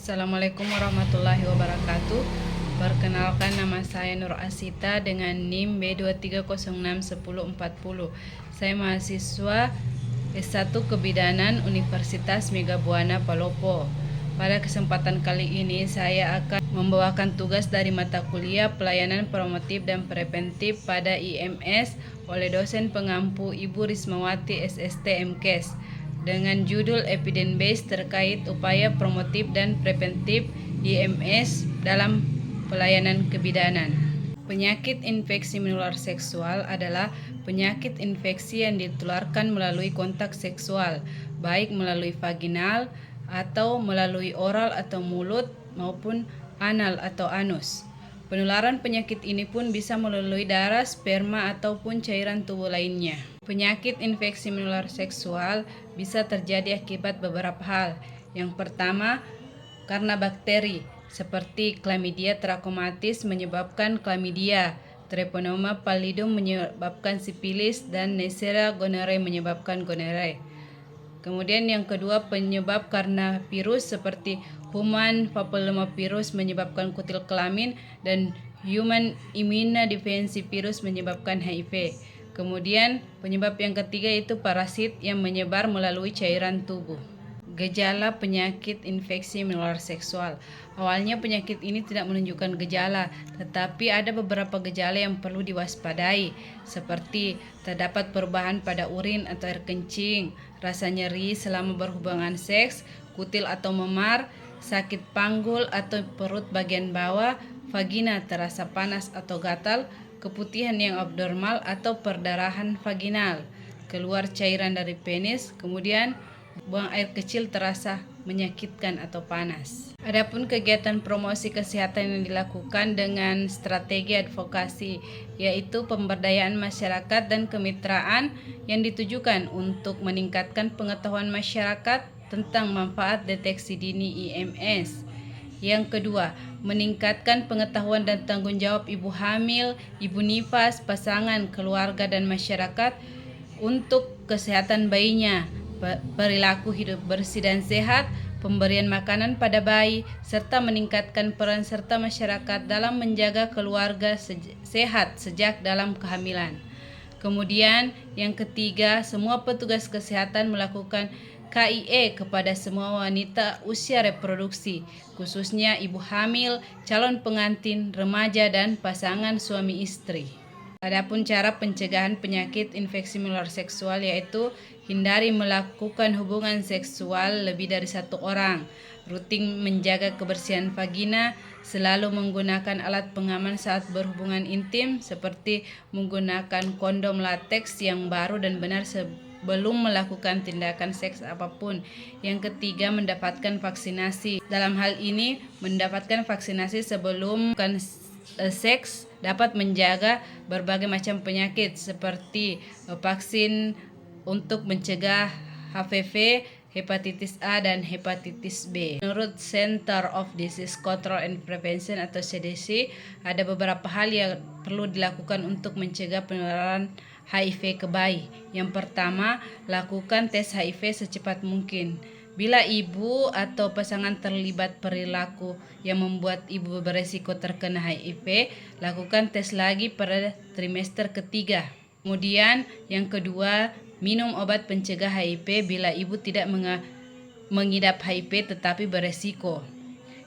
Assalamualaikum warahmatullahi wabarakatuh. Perkenalkan, nama saya Nur Asita dengan NIM B23061040. Saya mahasiswa S1 Kebidanan Universitas Megabuana Palopo. Pada kesempatan kali ini saya akan membawakan tugas dari mata kuliah Pelayanan Promotif dan Preventif pada IMS oleh dosen pengampu Ibu Rismawati SST MKes dengan judul Evidence Based terkait upaya promotif dan preventif IMS dalam pelayanan kebidanan. Penyakit infeksi menular seksual adalah penyakit infeksi yang ditularkan melalui kontak seksual, baik melalui vaginal atau melalui oral atau mulut maupun anal atau anus. Penularan penyakit ini pun bisa melalui darah, sperma ataupun cairan tubuh lainnya. Penyakit infeksi menular seksual bisa terjadi akibat beberapa hal. Yang pertama, karena bakteri seperti Chlamydia trachomatis menyebabkan chlamydia, Treponema pallidum menyebabkan sifilis, dan Neisseria gonorrhoeae menyebabkan gonorrhea. Kemudian yang kedua, penyebab karena virus seperti Human papillomavirus menyebabkan kutil kelamin dan Human immunodeficiency virus menyebabkan HIV. Kemudian penyebab yang ketiga itu parasit yang menyebar melalui cairan tubuh. Gejala penyakit infeksi menular seksual. Awalnya penyakit ini tidak menunjukkan gejala, tetapi ada beberapa gejala yang perlu diwaspadai, seperti terdapat perubahan pada urin atau air kencing, rasa nyeri selama berhubungan seks, kutil atau memar, sakit panggul atau perut bagian bawah, vagina terasa panas atau gatal, keputihan yang abnormal atau perdarahan vaginal, keluar cairan dari penis, kemudian buang air kecil terasa menyakitkan atau panas. Adapun kegiatan promosi kesehatan yang dilakukan dengan strategi advokasi, yaitu pemberdayaan masyarakat dan kemitraan yang ditujukan untuk meningkatkan pengetahuan masyarakat tentang manfaat deteksi dini IMS. Yang kedua, meningkatkan pengetahuan dan tanggung jawab ibu hamil, ibu nifas, pasangan, keluarga, dan masyarakat untuk kesehatan bayinya, perilaku hidup bersih dan sehat, pemberian makanan pada bayi, serta meningkatkan peran serta masyarakat dalam menjaga keluarga sehat sejak dalam kehamilan. Kemudian yang ketiga, semua petugas kesehatan melakukan KIE kepada semua wanita usia reproduksi, khususnya ibu hamil, calon pengantin, remaja, dan pasangan suami istri. Adapun cara pencegahan penyakit infeksi menular seksual, yaitu hindari melakukan hubungan seksual lebih dari satu orang, rutin menjaga kebersihan vagina, selalu menggunakan alat pengaman saat berhubungan intim seperti menggunakan kondom lateks yang baru dan benar sebelum melakukan tindakan seks apapun. Yang ketiga, mendapatkan vaksinasi. Dalam hal ini, mendapatkan vaksinasi sebelum seks dapat menjaga berbagai macam penyakit seperti vaksin untuk mencegah HPV, hepatitis A, dan hepatitis B. Menurut Center of Disease Control and Prevention atau CDC, ada beberapa hal yang perlu dilakukan untuk mencegah penularan HIV ke bayi. Yang pertama, lakukan tes HIV secepat mungkin. Bila ibu atau pasangan terlibat perilaku yang membuat ibu beresiko terkena HIV, lakukan tes lagi pada trimester ketiga. Kemudian yang kedua, minum obat pencegah HIV bila ibu tidak mengidap HIV tetapi beresiko.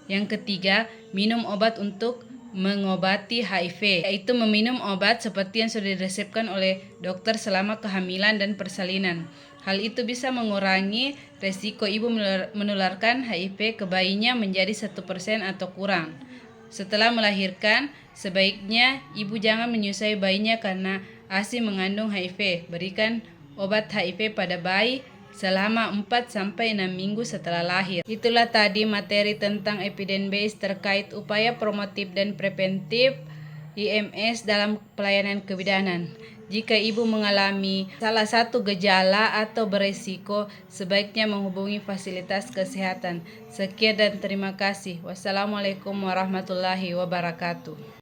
Yang ketiga, minum obat untuk mengobati HIV, yaitu meminum obat seperti yang sudah diresepkan oleh dokter selama kehamilan dan persalinan. Hal itu bisa mengurangi resiko ibu menularkan HIV ke bayinya menjadi 1% atau kurang. Setelah melahirkan, sebaiknya ibu jangan menyusui bayinya karena ASI mengandung HIV. Berikan obat HIV pada bayi selama 4-6 minggu setelah lahir. Itulah tadi materi tentang evidence based terkait upaya promotif dan preventif IMS dalam pelayanan kebidanan. Jika ibu mengalami salah satu gejala atau beresiko, sebaiknya menghubungi fasilitas kesehatan. Sekian dan terima kasih. Wassalamualaikum warahmatullahi wabarakatuh.